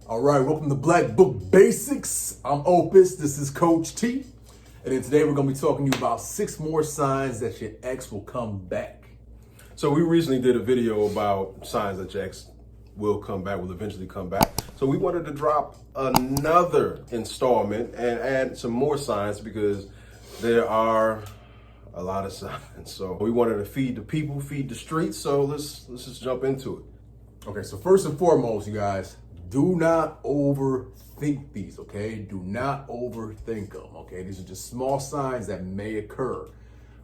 All right, welcome to Black Book Basics. I'm Opus, this is Coach T. And then today we're gonna be talking to you about 6 more signs that your ex will come back. So we recently did a video about signs that your ex will come back, will eventually come back. So we wanted to drop another installment and add some more signs because there are a lot of signs. So we wanted to feed the people, feed the streets. So let's just jump into it. Okay, so first and foremost, you guys, do not overthink these, okay? Do not overthink them, okay? These are just small signs that may occur.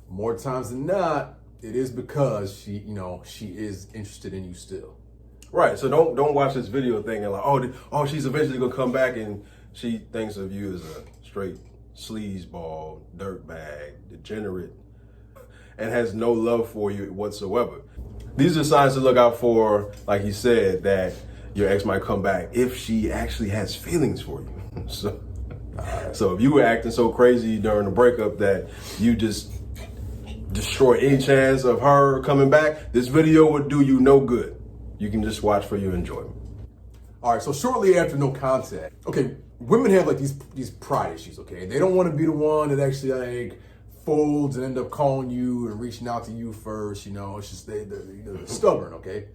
More times than not, it is because she is interested in you still. Right, so don't watch this video thinking like, oh, she's eventually gonna come back and she thinks of you as a straight sleazeball, dirtbag, degenerate, and has no love for you whatsoever. These are signs to look out for, like he said, that your ex might come back if she actually has feelings for you. So if you were acting so crazy during the breakup that you just destroy any chance of her coming back, this video would do you no good. You can just watch for your enjoyment. All right, so shortly after no contact, okay, women have like these pride issues, okay? They don't want to be the one that actually like folds and end up calling you and reaching out to you first, it's just they're stubborn, okay?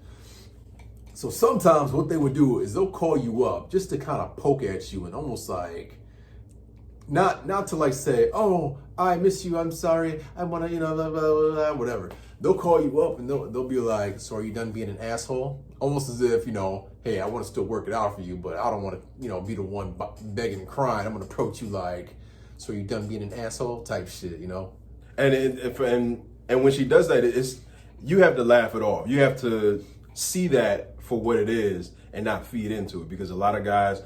So sometimes what they would do is they'll call you up just to kind of poke at you and almost like, not to like say, oh, I miss you, I'm sorry, I want to, blah, blah, blah, blah, whatever. They'll call you up and they'll be like, so are you done being an asshole? Almost as if, hey, I want to still work it out for you, but I don't want to, be the one begging and crying. I'm going to approach you like, so are you done being an asshole type shit, And when she does that, you have to laugh it off. You have to see that for what it is and not feed into it, because a lot of guys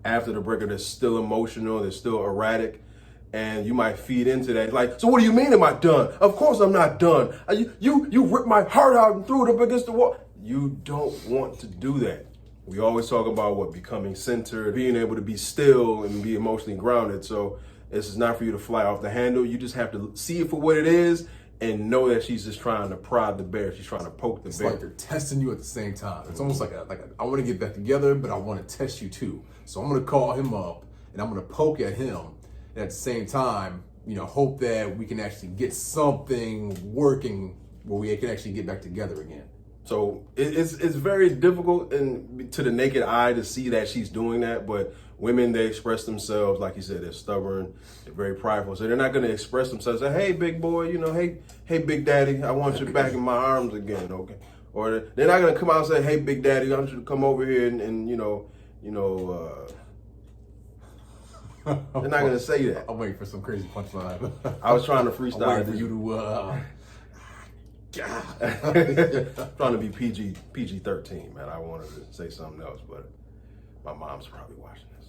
after the breakup, they're still emotional, they're still erratic, and you might feed into that. Like, so what do you mean am I done? Of course I'm not done. You ripped my heart out and threw it up against the wall. You don't want to do that. We always talk about becoming centered, being able to be still and be emotionally grounded. So this is not for you to fly off the handle. You just have to see it for what it is and know that she's just trying to prod the bear. She's trying to poke the bear. It's like they're testing you at the same time. It's almost like I want to get back together, but I want to test you too. So I'm going to call him up and I'm going to poke at him. And at the same time, hope that we can actually get something working where we can actually get back together again. So it's very difficult to the naked eye to see that she's doing that, but women, they express themselves, like you said, they're stubborn, they're very prideful, so they're not going to express themselves, say, hey, big boy, hey, big daddy, I want you back in my arms again, okay? Or they're not going to come out and say, hey, big daddy, I want you to come over here and they're not going to say that. I'm waiting for some crazy punchline. I was trying to freestyle. I'm waiting for you to... trying to be PG-13, man. I wanted to say something else, but my mom's probably watching this.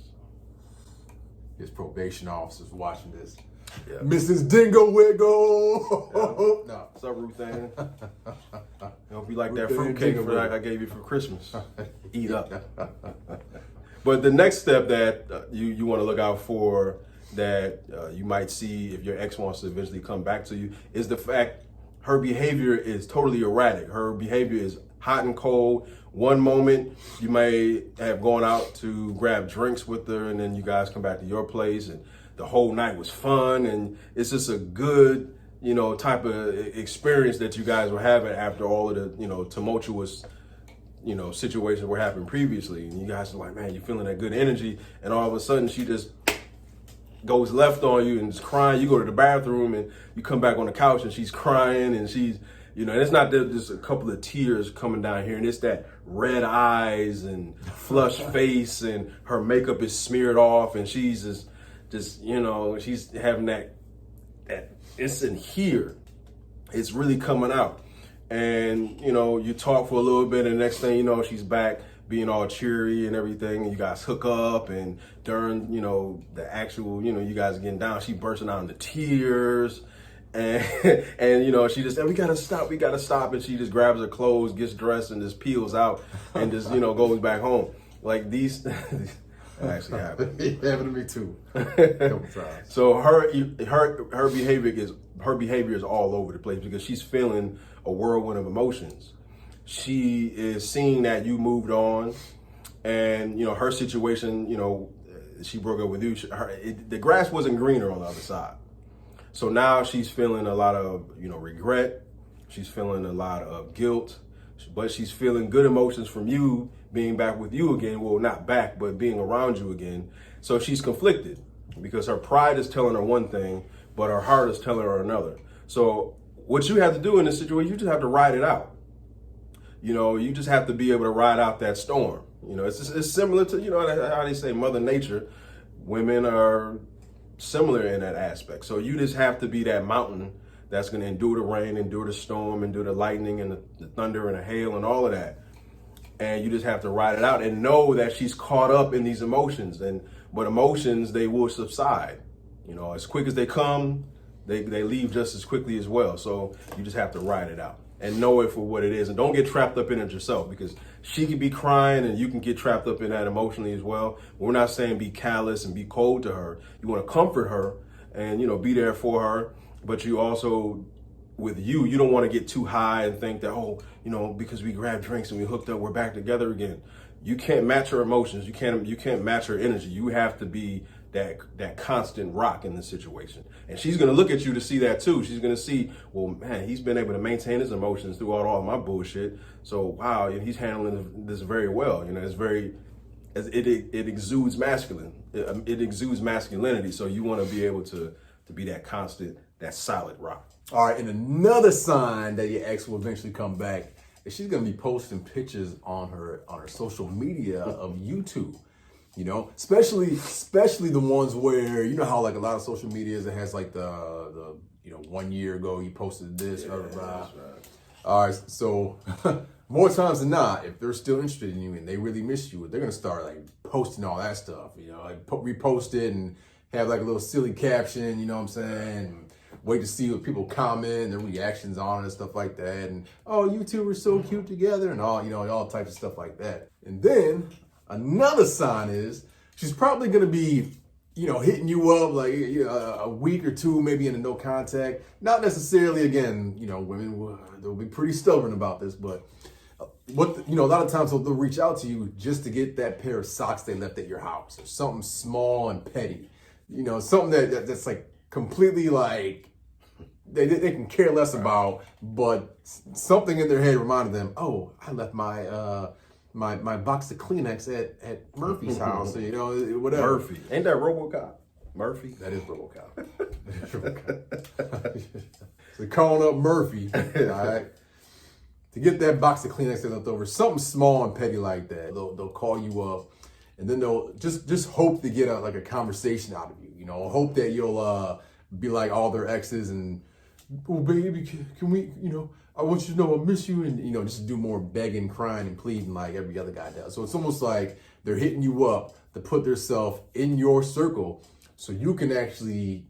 His probation officer's watching this. Yeah. Mrs. Dingo Wiggle. Yeah. No. What's up, Ruth Ann? Hope you like that fruitcake I gave you for Christmas. Eat up. But the next step that you want to look out for that you might see if your ex wants to eventually come back to you is the fact her behavior is totally erratic. Her behavior is hot and cold. One moment you may have gone out to grab drinks with her and then you guys come back to your place and the whole night was fun and it's just a good, type of experience that you guys were having after all of the, tumultuous, situations were happening previously. And you guys are like, man, you're feeling that good energy. And all of a sudden she just goes left on you and is crying. You go to the bathroom and you come back on the couch and she's crying and she's, and it's not just a couple of tears coming down here and it's that red eyes and flushed face and her makeup is smeared off and she's just she's having that it's in here. It's really coming out. And, you talk for a little bit and the next thing you know, she's back being all cheery and everything, and you guys hook up, and during, the actual, you guys getting down, she bursting out into tears, and she just said, we gotta stop, and she just grabs her clothes, gets dressed, and just peels out, and just, goes back home. Like these, that actually happened. It happened to me too, a couple times. So her behavior is all over the place because she's feeling a whirlwind of emotions. She is seeing that you moved on and her situation, she broke up with you. The grass wasn't greener on the other side. So now she's feeling a lot of regret. She's feeling a lot of guilt, but she's feeling good emotions from you being back with you again. Well, not back, but being around you again. So she's conflicted because her pride is telling her one thing, but her heart is telling her another. So what you have to do in this situation, you just have to ride it out. You just have to be able to ride out that storm. It's similar to, how they say Mother Nature. Women are similar in that aspect. So you just have to be that mountain that's going to endure the rain, endure the storm, endure the lightning and the thunder and the hail and all of that. And you just have to ride it out and know that she's caught up in these emotions. But emotions, they will subside. As quick as they come, they leave just as quickly as well. So you just have to ride it out and know it for what it is. And don't get trapped up in it yourself, because she could be crying and you can get trapped up in that emotionally as well. We're not saying be callous and be cold to her. You want to comfort her and, be there for her. But you also, with you don't want to get too high and think that, because we grabbed drinks and we hooked up, we're back together again. You can't match her emotions. You can't match her energy. You have to be that constant rock in this situation. And she's going to look at you to see that too. She's going to see, well, man, he's been able to maintain his emotions throughout all my bullshit. So, wow, he's handling this very well. It exudes masculine. It exudes masculinity. So you want to be able to be that constant, that solid rock. All right, and another sign that your ex will eventually come back is she's gonna be posting pictures on her social media of YouTube. Especially the ones where how like a lot of social medias, it has like the 1 year ago you posted this, blah, blah, blah. That's right. All right, so more times than not, if they're still interested in you and they really miss you, they're gonna start like posting all that stuff. Like repost it and have like a little silly caption. You know what I'm saying? Wait to see what people comment, their reactions on it and stuff like that. And, oh, you two were so cute together and all, all types of stuff like that. And then another sign is she's probably going to be, hitting you up like a week or two, maybe in a no contact. Not necessarily, again, women, they'll be pretty stubborn about this, but a lot of times they'll reach out to you just to get that pair of socks they left at your house, or something small and petty. Something that's like completely like, they can care less about, but something in their head reminded them, oh, I left my my box of Kleenex at Murphy's house, whatever. Murphy. Ain't that RoboCop? Murphy? That is RoboCop. So calling up Murphy, all right, to get that box of Kleenex they left over, something small and petty like that. They'll call you up, and then they'll just hope to get a conversation out of you. Hope that you'll be like all their exes and, oh baby, can we, I want you to know I miss you, and just do more begging, crying, and pleading like every other guy does. So it's almost like they're hitting you up to put themselves in your circle so you can actually,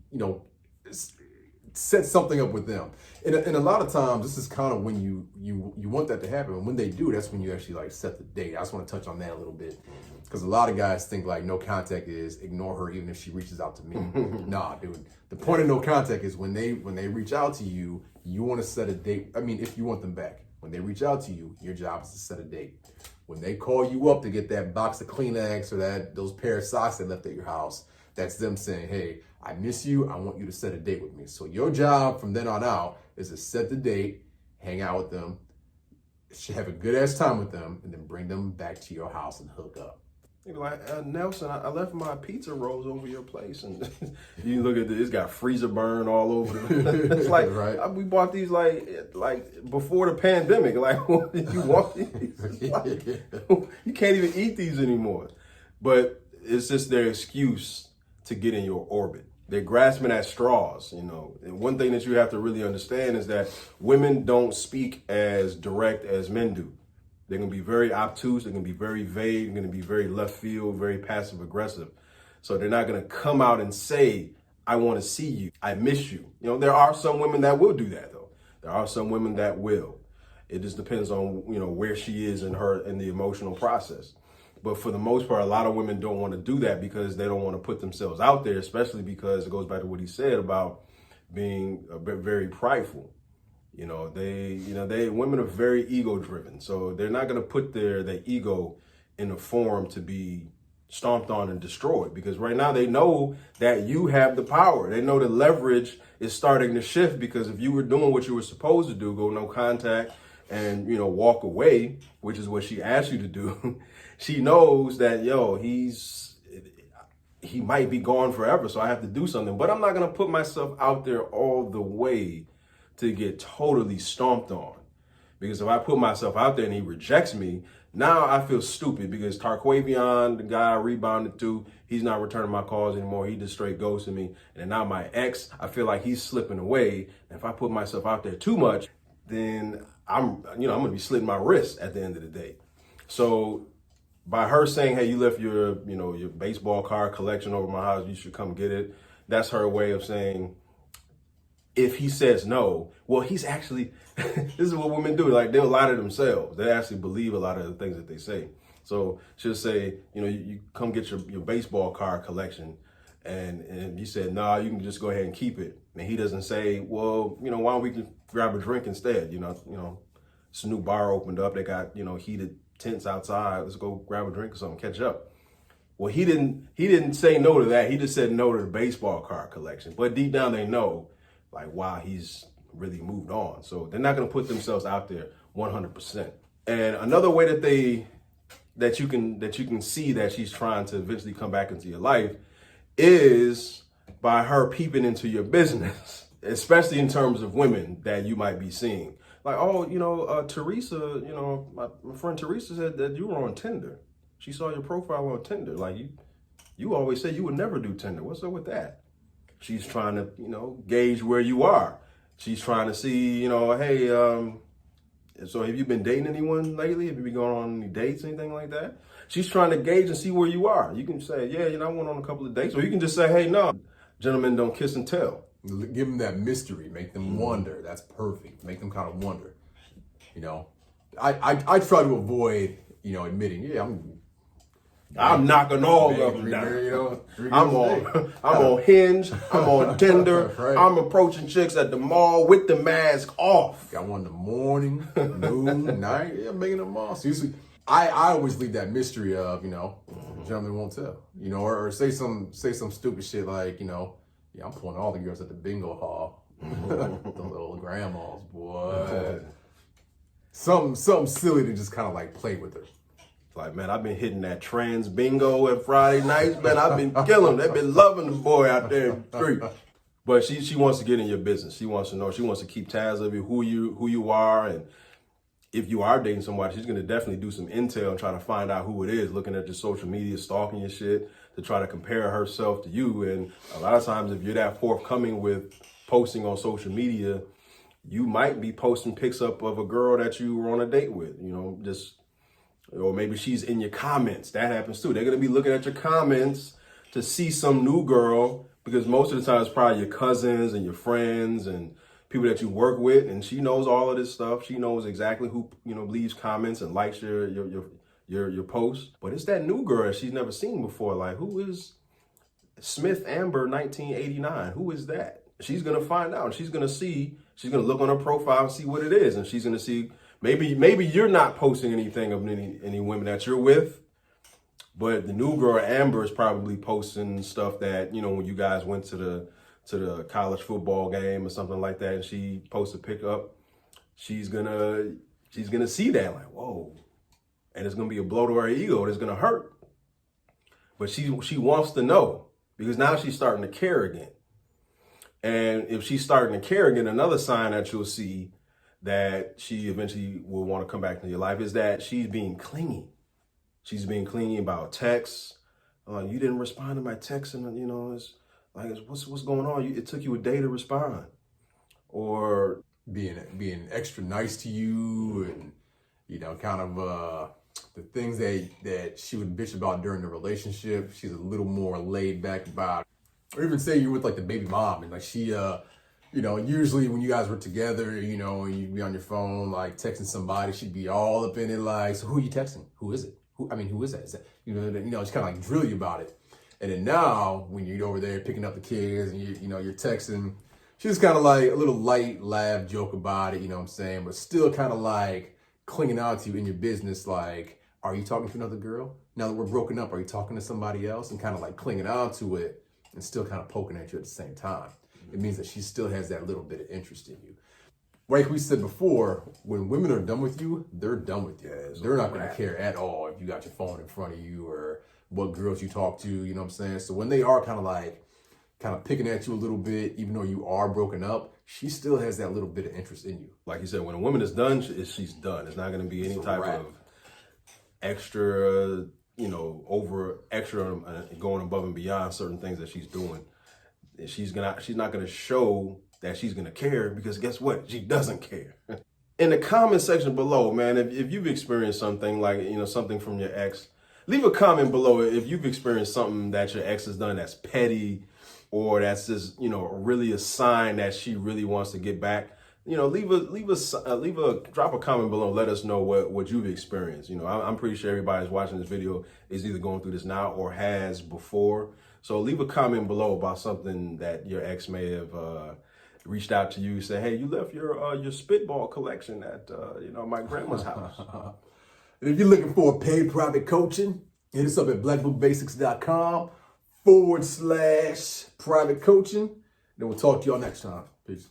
set something up with them. And a lot of times, this is kind of when you want that to happen. And when they do, that's when you actually like set the date. I just want to touch on that a little bit, because a lot of guys think like no contact is ignore her even if she reaches out to me. Nah, dude. The point of no contact is when they reach out to you, you want to set a date. I mean, if you want them back, when they reach out to you, your job is to set a date. When they call you up to get that box of Kleenex or those pair of socks they left at your house, that's them saying, hey, I miss you. I want you to set a date with me. So your job from then on out is to set the date, hang out with them, have a good ass time with them, and then bring them back to your house and hook up. They be like, Nelson, I left my pizza rolls over your place, and you look at this, it's got freezer burn all over it. It's like, right. We bought these like before the pandemic. Like, you walk these, like, you can't even eat these anymore. But it's just their excuse to get in your orbit. They're grasping at straws, And one thing that you have to really understand is that women don't speak as direct as men do. They're going to be very obtuse. They're going to be very vague. They're going to be very left field, very passive aggressive. So they're not going to come out and say, I want to see you. I miss you. There are some women that will do that, though. There are some women that will. It just depends on, where she is in the emotional process. But for the most part, a lot of women don't want to do that because they don't want to put themselves out there, especially because it goes back to what he said about being very prideful. Women are very ego driven. So they're not going to put their ego in a form to be stomped on and destroyed, because right now they know that you have the power. They know the leverage is starting to shift, because if you were doing what you were supposed to do, go no contact and, you know, walk away, which is what she asked you to do, she knows that, yo, he might be gone forever, so I have to do something. But I'm not going to put myself out there all the way to get totally stomped on. Because if I put myself out there and he rejects me, now I feel stupid, because Tarquavion, the guy I rebounded to, he's not returning my calls anymore. He just straight ghosted me. And now my ex, I feel like he's slipping away. And if I put myself out there too much, then I'm going to be slitting my wrist at the end of the day. So by her saying, hey, you left your baseball card collection over my house, you should come get it. That's her way of saying, if he says no, well, he's actually, this is what women do. Like, they'll lie to themselves. They actually believe a lot of the things that they say. So she'll say, you come get your baseball card collection. And you said, nah, you can just go ahead and keep it. And he doesn't say, well, why don't we grab a drink instead? It's a new bar opened up. They got, heated tents outside. Let's go grab a drink or something, catch up. Well, he didn't say no to that. He just said no to the baseball card collection. But deep down they know, like, wow, he's really moved on. So they're not going to put themselves out there 100%. And another way that you can see that she's trying to eventually come back into your life is by her peeping into your business, especially in terms of women that you might be seeing. Like, oh, Teresa, my friend Teresa said that you were on Tinder. She saw your profile on Tinder. Like, you always say you would never do Tinder. What's up with that? She's trying to, gauge where you are. She's trying to see, hey, so have you been dating anyone lately? Have you been going on any dates, anything like that? She's trying to gauge and see where you are. You can say, yeah, I went on a couple of dates. Or you can just say, hey, no, gentlemen don't kiss and tell. Give them that mystery. Make them wonder. That's perfect. Make them kind of wonder. I try to avoid, admitting, yeah, I'm knocking all of them down. I'm on Hinge. I'm on Tinder. Right. I'm approaching chicks at the mall with the mask off. Got one in the morning, noon, night. Yeah, making them all. Seriously, I always leave that mystery of, gentlemen won't tell. Or say some stupid shit like, yeah, I'm pulling all the girls at the bingo hall. The little grandmas, boy. Something silly to just kind of like play with her. Like, man, I've been hitting that trans bingo at Friday nights, man. I've been killing them. They've been loving the boy out there in the street. But she wants to get in your business. She wants to know. She wants to keep tabs of you, who you are, and if you are dating somebody, she's gonna definitely do some intel and try to find out who it is. Looking at your social media, stalking your shit to try to compare herself to you. And a lot of times, if you're that forthcoming with posting on social media, you might be posting pics up of a girl that you were on a date with. Or maybe she's in your comments. That happens too. They're going to be looking at your comments to see some new girl, because most of the time it's probably your cousins and your friends and people that you work with. And she knows all of this stuff. She knows exactly who, leaves comments and likes your posts. But it's that new girl that she's never seen before. Like, who is Smith Amber 1989? Who is that? She's going to find out. She's going to look on her profile and see what it is. And she's going to see, Maybe you're not posting anything of any women that you're with, but the new girl Amber is probably posting stuff that, when you guys went to the college football game or something like that, and she posts a pickup, she's gonna see that, like, whoa, and it's gonna be a blow to her ego, and it's gonna hurt. But she wants to know, because now she's starting to care again. And if she's starting to care again, another sign that you'll see that she eventually will want to come back into your life is that she's being clingy. She's being clingy about texts. You didn't respond to my text, and it's like, what's going on? It took you a day to respond. Or being extra nice to you, and kind of the things that she would bitch about during the relationship, she's a little more laid back about. Or even say you're with like the baby mom, and like she usually when you guys were together, and you'd be on your phone, like texting somebody, she'd be all up in it, like, so who are you texting? Who is it? Who is that? Is that, just kind of like drill you about it. And then now when you're over there picking up the kids and you're texting, she's kind of like a little light laugh joke about it, you know what I'm saying? But still kind of like clinging on to you in your business. Like, are you talking to another girl? Now that we're broken up, are you talking to somebody else? And kind of like clinging on to it and still kind of poking at you at the same time. It means that she still has that little bit of interest in you. Like we said before, when women are done with you, they're done with you. They're not going to care at all if you got your phone in front of you or what girls you talk to, you know what I'm saying? So when they are kind of picking at you a little bit, even though you are broken up, she still has that little bit of interest in you. Like you said, when a woman is done, she's done. It's not going to be any type of extra, going above and beyond certain things that she's doing. She's not going to show that she's going to care, because guess what? She doesn't care. In the comment section below, man, if you've experienced something like, something from your ex, leave a comment below if you've experienced something that your ex has done that's petty, or that's just, really a sign that she really wants to get back. Drop a comment below. Let us know what you've experienced. I'm pretty sure everybody's watching this video is either going through this now or has before. So leave a comment below about something that your ex may have reached out to you, say, hey, you left your spitball collection at my grandma's house. And if you're looking for paid private coaching, hit us up at blackbookbasics.com/private coaching. Then we'll talk to y'all next time. Peace.